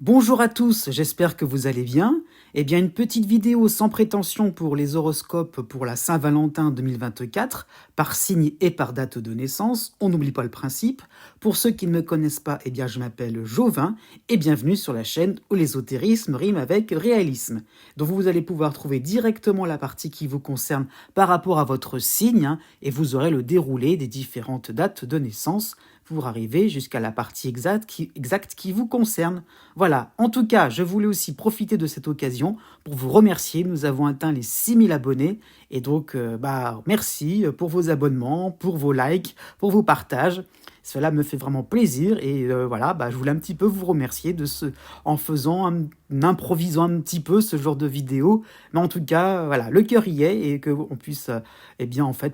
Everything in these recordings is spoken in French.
Bonjour à tous, j'espère que vous allez bien. Eh bien, une petite vidéo sans prétention pour les horoscopes pour la Saint-Valentin 2024, par signe et par date de naissance. On n'oublie pas le principe. Pour ceux qui ne me connaissent pas, eh bien, je m'appelle Jovin et bienvenue sur la chaîne où l'ésotérisme rime avec réalisme. Donc, vous allez pouvoir trouver directement la partie qui vous concerne par rapport à votre signe et vous aurez le déroulé des différentes dates de naissance pour arriver jusqu'à la partie exacte qui vous concerne. Voilà, en tout cas, je voulais aussi profiter de cette occasion pour vous remercier. Nous avons atteint les 6000 abonnés et donc merci pour vos abonnements, pour vos likes, pour vos partages. Cela me fait vraiment plaisir et je voulais un petit peu vous remercier en improvisant un petit peu ce genre de vidéo. Mais en tout cas, voilà, le cœur y est et qu'on puisse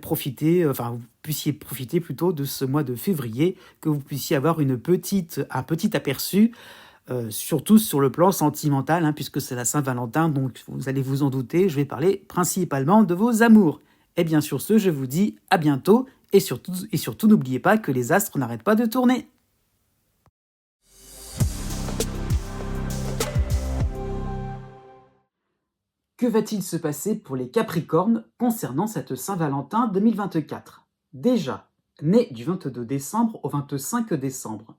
profiter, vous puissiez profiter plutôt de ce mois de février, que vous puissiez avoir un petit aperçu, surtout sur le plan sentimental, puisque c'est la Saint-Valentin, donc vous allez vous en douter, je vais parler principalement de vos amours. Et bien sur ce, je vous dis à bientôt, et surtout n'oubliez pas que les astres n'arrêtent pas de tourner. Que va-t-il se passer pour les Capricornes concernant cette Saint-Valentin 2024 ? Déjà, né du 22 décembre au 25 décembre,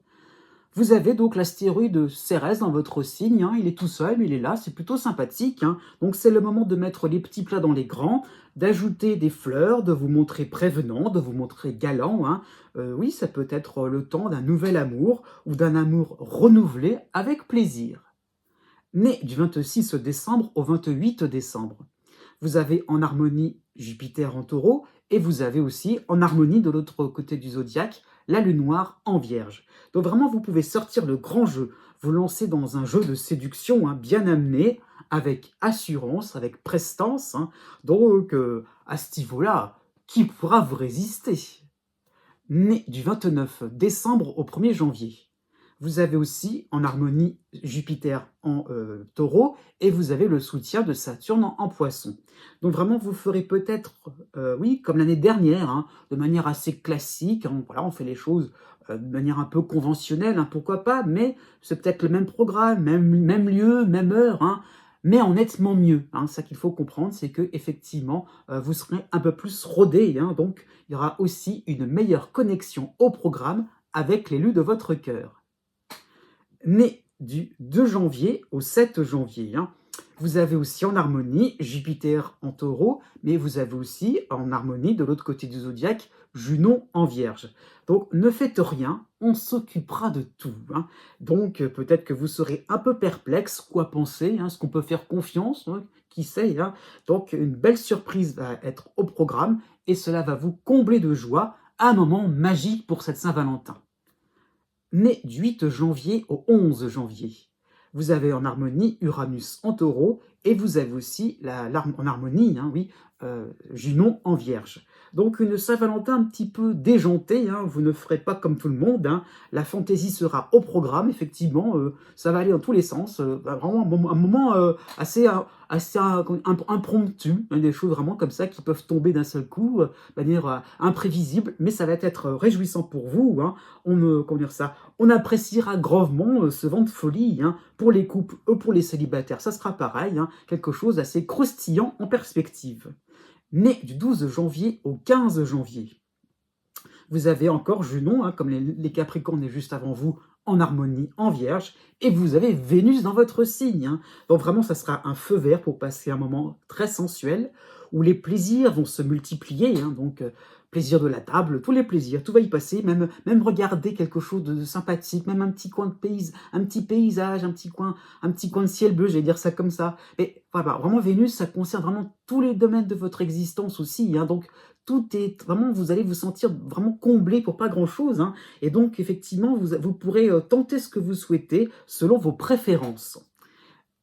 vous avez donc l'astéroïde Cérès dans votre signe, il est tout seul, mais il est là, c'est plutôt sympathique. Donc c'est le moment de mettre les petits plats dans les grands, d'ajouter des fleurs, de vous montrer prévenant, de vous montrer galant. Oui, ça peut être le temps d'un nouvel amour ou d'un amour renouvelé avec plaisir. Né du 26 décembre au 28 décembre, vous avez en harmonie Jupiter en taureau et vous avez aussi en harmonie de l'autre côté du zodiaque la lune noire en vierge. Donc vraiment, vous pouvez sortir le grand jeu, vous lancer dans un jeu de séduction bien amené, avec assurance, avec prestance. Donc à ce niveau-là, qui pourra vous résister ? Né du 29 décembre au 1er janvier, vous avez aussi en harmonie Jupiter en taureau et vous avez le soutien de Saturne en poisson. Donc vraiment, vous ferez peut-être, comme l'année dernière, de manière assez classique. Voilà, on fait les choses de manière un peu conventionnelle, pourquoi pas, mais c'est peut-être le même programme, même lieu, même heure, mais en nettement mieux. Ça qu'il faut comprendre, c'est que effectivement, vous serez un peu plus rodé, donc il y aura aussi une meilleure connexion au programme avec l'élu de votre cœur. Né du 2 janvier au 7 janvier, vous avez aussi en harmonie Jupiter en taureau, mais vous avez aussi en harmonie de l'autre côté du zodiaque Junon en vierge. Donc ne faites rien, on s'occupera de tout. Donc peut-être que vous serez un peu perplexe, quoi penser, est-ce qu'on peut faire confiance, qui sait. Donc une belle surprise va être au programme et cela va vous combler de joie, un moment magique pour cette Saint-Valentin. Né du 8 janvier au 11 janvier, vous avez en harmonie Uranus en taureau et vous avez aussi en harmonie, Junon en vierge. Donc une Saint-Valentin un petit peu déjantée, vous ne ferez pas comme tout le monde, la fantaisie sera au programme, effectivement, ça va aller dans tous les sens, vraiment un moment assez impromptu, des choses vraiment comme ça qui peuvent tomber d'un seul coup, de manière imprévisible, mais ça va être réjouissant pour vous. On appréciera gravement ce vent de folie pour les couples ou pour les célibataires. Ça sera pareil, quelque chose d'assez croustillant en perspective. Né du 12 janvier au 15 janvier, vous avez encore Junon, comme les Capricornes juste avant vous, en harmonie, en vierge, et vous avez Vénus dans votre signe. Donc vraiment, ça sera un feu vert pour passer un moment très sensuel, où les plaisirs vont se multiplier, donc plaisir de la table, tous les plaisirs, tout va y passer, même regarder quelque chose de sympathique, même un petit coin de un petit paysage, un petit coin de ciel bleu, j'allais dire ça comme ça. Mais voilà, vraiment Vénus, ça concerne vraiment tous les domaines de votre existence aussi, donc tout est vraiment, vous allez vous sentir vraiment comblé pour pas grand-chose, et donc effectivement, vous pourrez tenter ce que vous souhaitez selon vos préférences.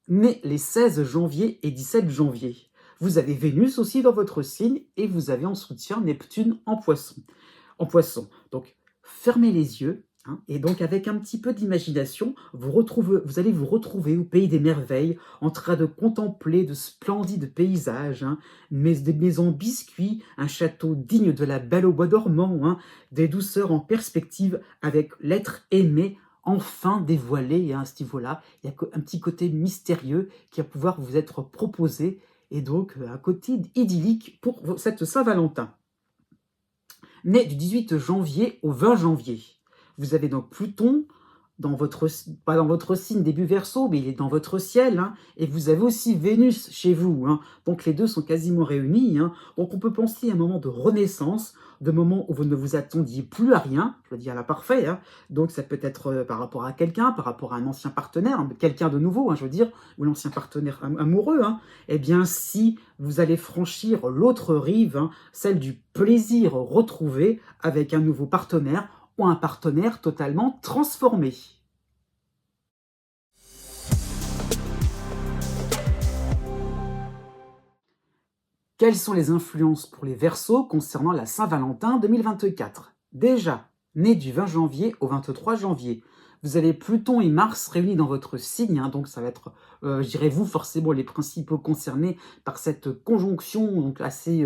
Né les 16 janvier et 17 janvier, vous avez Vénus aussi dans votre signe et vous avez en soutien Neptune en poisson. Donc, fermez les yeux et donc avec un petit peu d'imagination, vous allez vous retrouver au pays des merveilles en train de contempler de splendides paysages, des maisons biscuits, un château digne de la Belle au bois dormant, des douceurs en perspective avec l'être aimé enfin dévoilé à ce niveau-là. Il y a un petit côté mystérieux qui va pouvoir vous être proposé et donc un côté idyllique pour cette Saint-Valentin. Né du 18 janvier au 20 janvier. Vous avez donc Pluton dans votre, pas dans votre signe début Verseau, mais il est dans votre ciel, hein, et vous avez aussi Vénus chez vous, hein, donc les deux sont quasiment réunis, hein, donc on peut penser à un moment de renaissance, de moment où vous ne vous attendiez plus à rien, je veux dire à la parfait, hein, donc ça peut être par rapport à quelqu'un, par rapport à un ancien partenaire, quelqu'un de nouveau, hein, je veux dire, ou l'ancien partenaire amoureux, hein, eh bien si vous allez franchir l'autre rive, hein, celle du plaisir retrouvé avec un nouveau partenaire, ou un partenaire totalement transformé. Quelles sont les influences pour les Verseaux concernant la Saint-Valentin 2024? Déjà, né du 20 janvier au 23 janvier, vous avez Pluton et Mars réunis dans votre signe, hein, donc ça va être, je dirais vous, forcément les principaux concernés par cette conjonction donc assez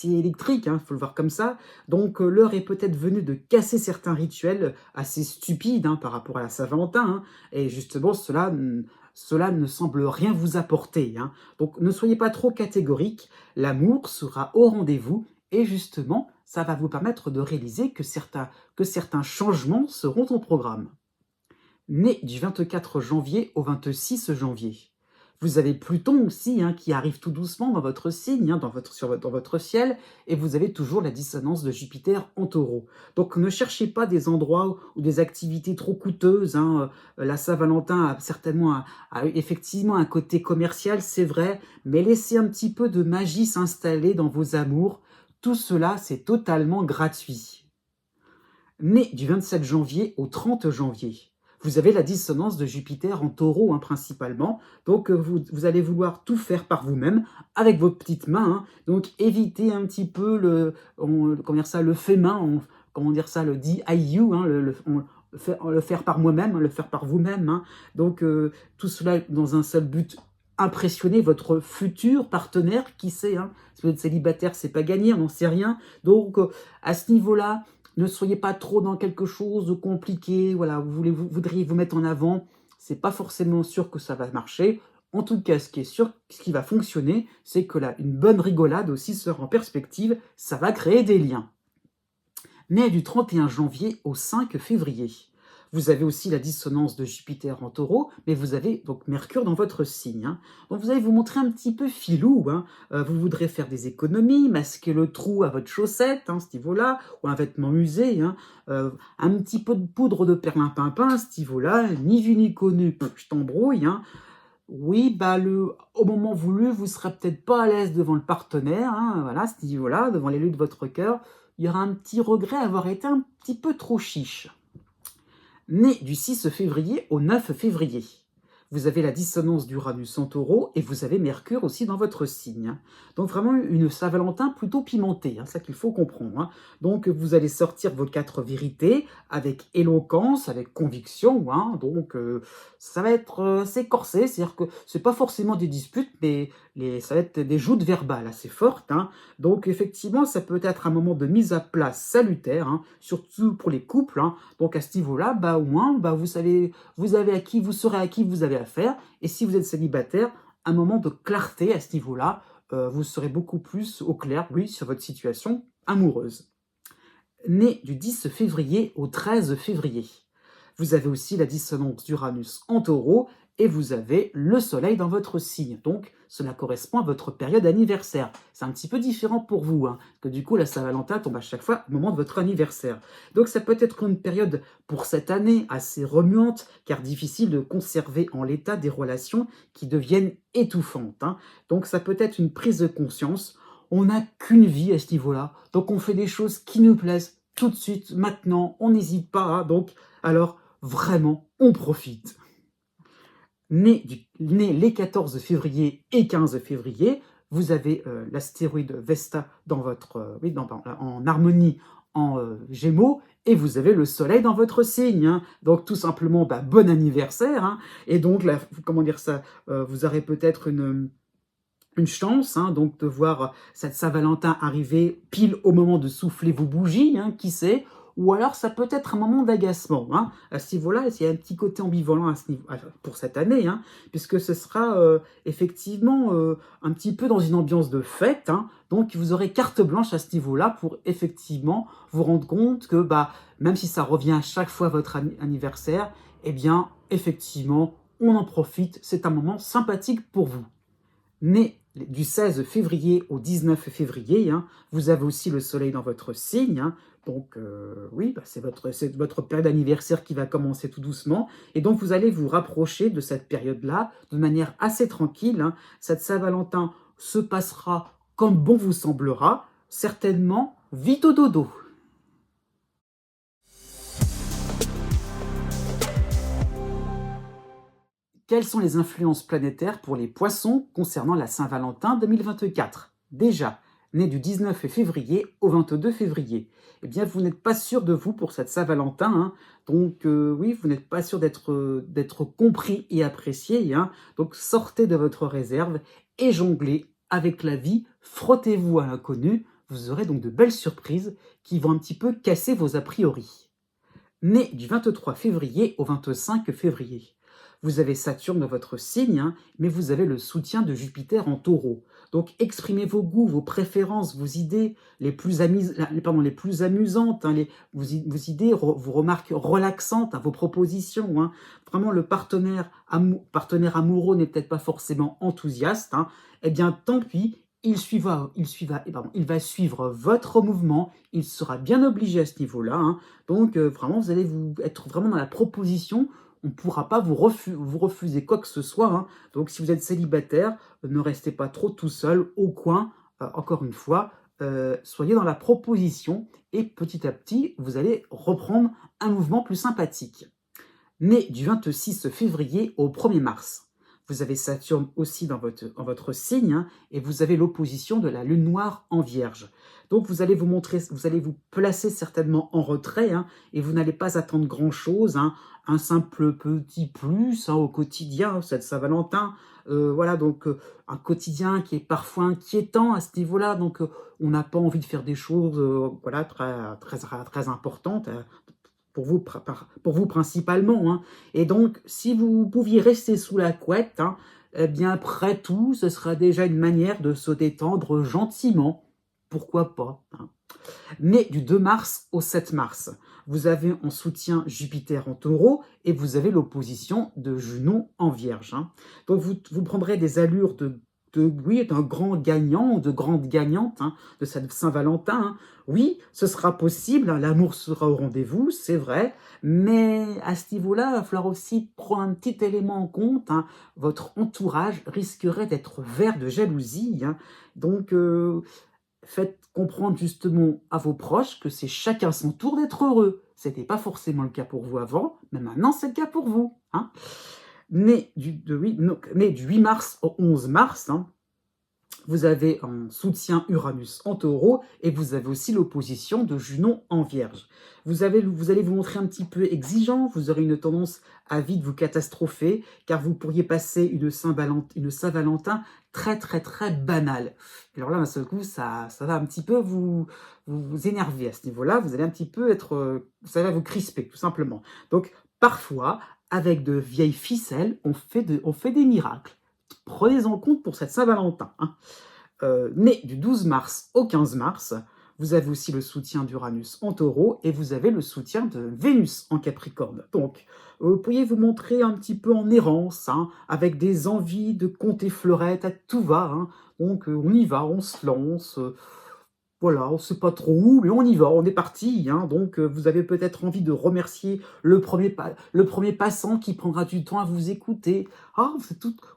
électrique, il faut le voir comme ça. Donc l'heure est peut-être venue de casser certains rituels assez stupides par rapport à la Saint-Valentin, et justement cela ne semble rien vous apporter. Donc ne soyez pas trop catégorique, l'amour sera au rendez-vous et justement, ça va vous permettre de réaliser que certains changements seront au programme. Né du 24 janvier au 26 janvier. Vous avez Pluton aussi qui arrive tout doucement dans votre signe, dans votre ciel, et vous avez toujours la dissonance de Jupiter en taureau. Donc ne cherchez pas des endroits ou des activités trop coûteuses. La Saint-Valentin a certainement effectivement un côté commercial, c'est vrai, mais laissez un petit peu de magie s'installer dans vos amours. Tout cela, c'est totalement gratuit. Né du 27 janvier au 30 janvier. Vous avez la dissonance de Jupiter en taureau principalement, donc vous allez vouloir tout faire par vous-même, avec vos petites mains, donc évitez un petit peu le fait main, le DIU, le faire par moi-même, le faire par vous-même, donc tout cela dans un seul but, impressionner votre futur partenaire, qui sait, si vous êtes célibataire, c'est pas gagné, on n'en sait rien, donc à ce niveau-là, ne soyez pas trop dans quelque chose de compliqué, voilà, vous voudriez vous mettre en avant, c'est pas forcément sûr que ça va marcher. En tout cas, ce qui est sûr, ce qui va fonctionner, c'est que là, une bonne rigolade aussi sera en perspective, ça va créer des liens. Né du 31 janvier au 5 février. Vous avez aussi la dissonance de Jupiter en taureau, mais vous avez donc Mercure dans votre signe. Donc vous allez vous montrer un petit peu filou. Vous voudrez faire des économies, masquer le trou à votre chaussette, ce niveau-là, ou un vêtement usé. Un petit peu de poudre de perlimpinpin à ce niveau-là, ni vu ni connu, je t'embrouille. Oui, au moment voulu, vous ne serez peut-être pas à l'aise devant le partenaire, voilà, à ce niveau-là, devant l'élu de votre cœur. Il y aura un petit regret d'avoir été un petit peu trop chiche. Né du 6 février au 9 février. Vous avez la dissonance d'Uranus en taureau et vous avez Mercure aussi dans votre signe. Donc vraiment une Saint-Valentin plutôt pimentée, ça qu'il faut comprendre. Donc vous allez sortir vos 4 vérités avec éloquence, avec conviction. Donc ça va être assez corsé, c'est-à-dire que c'est pas forcément des disputes, mais ça va être des joutes verbales assez fortes. Donc effectivement, ça peut être un moment de mise à plat salutaire, surtout pour les couples. Donc à ce niveau-là, au moins, vous savez, vous saurez à qui vous avez affaire. Et si vous êtes célibataire, un moment de clarté à ce niveau-là, vous serez beaucoup plus au clair, oui, sur votre situation amoureuse. Né du 10 février au 13 février. Vous avez aussi la dissonance d'Uranus en taureau et vous avez le soleil dans votre signe. Donc, cela correspond à votre période anniversaire. C'est un petit peu différent pour vous, que du coup, la Saint-Valentin tombe à chaque fois au moment de votre anniversaire. Donc, ça peut être une période pour cette année assez remuante, car difficile de conserver en l'état des relations qui deviennent étouffantes. Donc, ça peut être une prise de conscience. On n'a qu'une vie à ce niveau-là. Donc, on fait des choses qui nous plaisent tout de suite, maintenant. On n'hésite pas. Donc, alors, vraiment, on profite. Né les 14 février et 15 février, vous avez l'astéroïde Vesta dans votre, en harmonie en Gémeaux, et vous avez le Soleil dans votre signe. Donc tout simplement, bon anniversaire. Et donc, vous aurez peut-être une chance donc de voir cette Saint-Valentin arriver pile au moment de souffler vos bougies, qui sait, ou alors ça peut être un moment d'agacement, hein. À ce niveau-là, il y a un petit côté ambivalent à ce niveau, pour cette année, hein, puisque ce sera effectivement un petit peu dans une ambiance de fête, hein. Donc vous aurez carte blanche à ce niveau-là pour effectivement vous rendre compte que même si ça revient à chaque fois à votre anniversaire, eh bien effectivement on en profite, c'est un moment sympathique pour vous. Né du 16 février au 19 février, hein, vous avez aussi le soleil dans votre signe, hein, donc oui, c'est votre période d'anniversaire qui va commencer tout doucement, et donc vous allez vous rapprocher de cette période-là de manière assez tranquille, hein. Cette Saint-Valentin se passera comme bon vous semblera, certainement vite au dodo. Quelles sont les influences planétaires pour les poissons concernant la Saint-Valentin 2024? Déjà, né du 19 février au 22 février. Eh bien, vous n'êtes pas sûr de vous pour cette Saint-Valentin, hein. Donc, oui, vous n'êtes pas sûr d'être compris et apprécié, hein. Donc, sortez de votre réserve et jonglez avec la vie. Frottez-vous à l'inconnu. Vous aurez donc de belles surprises qui vont un petit peu casser vos a priori. Né du 23 février au 25 février. Vous avez Saturne dans votre signe, hein, mais vous avez le soutien de Jupiter en taureau. Donc exprimez vos goûts, vos préférences, vos idées les plus, les plus amusantes, hein, vos idées, vos remarques relaxantes, hein, vos propositions, hein. Vraiment, le partenaire amoureux n'est peut-être pas forcément enthousiaste, hein. Eh bien, tant pis, il va suivre votre mouvement, il sera bien obligé à ce niveau-là, hein. Donc, vraiment, vous allez être vraiment dans la proposition. On ne pourra pas vous refuser quoi que ce soit, hein. Donc, si vous êtes célibataire, ne restez pas trop tout seul au coin. Encore une fois, soyez dans la proposition et petit à petit, vous allez reprendre un mouvement plus sympathique. Né du 26 février au 1er mars. Vous avez Saturne aussi dans votre signe, hein, et vous avez l'opposition de la Lune noire en Vierge. Donc vous allez vous placer certainement en retrait, hein, et vous n'allez pas attendre grand-chose, hein, un simple petit plus, hein, au quotidien, cette Saint-Valentin. Voilà, donc un quotidien qui est parfois inquiétant à ce niveau-là, donc on n'a pas envie de faire des choses voilà, très importantes, pour vous principalement, hein. Et donc, si vous pouviez rester sous la couette, hein, eh bien, après tout, ce sera déjà une manière de se détendre gentiment. Pourquoi pas, hein. Né du 2 mars au 7 mars, vous avez en soutien Jupiter en taureau et vous avez l'opposition de Junon en vierge, hein. Donc, vous prendrez des allures oui, d'un grand gagnant ou de grande gagnante, hein, de cette Saint-Valentin, hein. Oui, ce sera possible, hein, l'amour sera au rendez-vous, c'est vrai, mais à ce niveau-là, il va falloir aussi prendre un petit élément en compte, hein. Votre entourage risquerait d'être vert de jalousie, hein. Donc, faites comprendre justement à vos proches que c'est chacun son tour d'être heureux. Ce n'était pas forcément le cas pour vous avant, mais maintenant c'est le cas pour vous, hein. Né du 8 mars au 11 mars, hein, vous avez en soutien Uranus en taureau et vous avez aussi l'opposition de Junon en vierge. Vous allez vous montrer un petit peu exigeant, vous aurez une tendance à vite vous catastropher car vous pourriez passer une Saint-Valentin très très très banale. Alors là, d'un seul coup, ça va un petit peu vous énerver à ce niveau-là, vous allez un petit peu ça va vous crisper tout simplement. Donc parfois, avec de vieilles ficelles, on fait des miracles. Prenez en compte pour cette Saint-Valentin, hein. Né du 12 mars au 15 mars, vous avez aussi le soutien d'Uranus en taureau et vous avez le soutien de Vénus en Capricorne. Donc, vous pourriez vous montrer un petit peu en errance, hein, avec des envies de compter fleurette à tout va, hein. Donc, on y va, on se lance. Voilà, on ne sait pas trop où, mais on y va, on est parti, hein. Donc, vous avez peut-être envie de remercier le premier passant qui prendra du temps à vous écouter. Ah, vous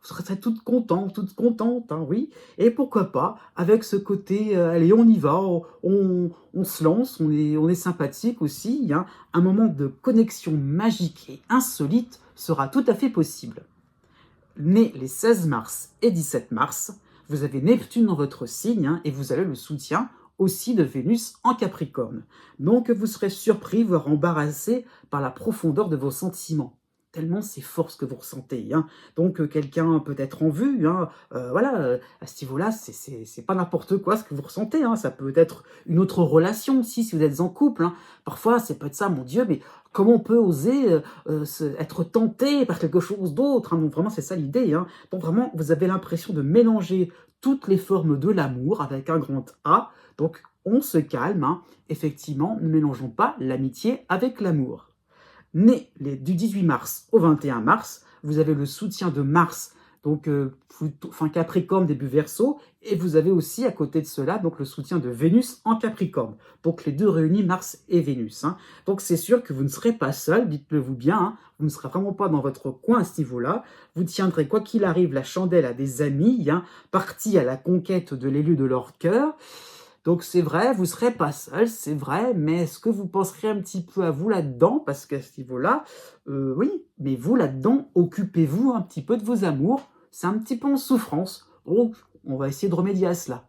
serez toutes contentes, toutes contentes, hein, oui. Et pourquoi pas, avec ce côté, allez, on y va, on se lance, on est sympathique aussi, hein. Un moment de connexion magique et insolite sera tout à fait possible. Né les 16 mars et 17 mars, vous avez Neptune dans votre signe, hein, et vous avez le soutien aussi de Vénus en Capricorne. Donc vous serez surpris, voire embarrassé par la profondeur de vos sentiments. tellement c'est fort ce que vous ressentez, hein. Donc quelqu'un peut être en vue, hein, voilà, à ce niveau-là, c'est pas n'importe quoi ce que vous ressentez, hein. Ça peut être une autre relation aussi si vous êtes en couple, hein. Parfois, ça peut être ça: «Mon Dieu, mais comment on peut oser, se être tenté par quelque chose d'autre?» hein. Donc vraiment, c'est ça l'idée, hein. Donc vraiment, vous avez l'impression de mélanger toutes les formes de l'amour avec un grand A. Donc on se calme, hein. Effectivement, ne mélangeons pas l'amitié avec l'amour. Du 18 mars au 21 mars, vous avez le soutien de Mars, donc fin Capricorne, début Verseau, et vous avez aussi à côté de cela donc le soutien de Vénus en Capricorne. Donc les deux réunis, Mars et Vénus, hein. Donc c'est sûr que vous ne serez pas seul, dites-le vous bien, hein. Vous ne serez vraiment pas dans votre coin à ce niveau-là. Vous tiendrez quoi qu'il arrive la chandelle à des amis, hein, partis à la conquête de l'élu de leur cœur. Donc c'est vrai, vous serez pas seul, c'est vrai, mais est-ce que vous penserez un petit peu à vous là-dedans? Parce qu'à ce niveau-là, oui, mais vous là-dedans, occupez-vous un petit peu de vos amours, c'est un petit peu en souffrance. Donc on va essayer de remédier à cela.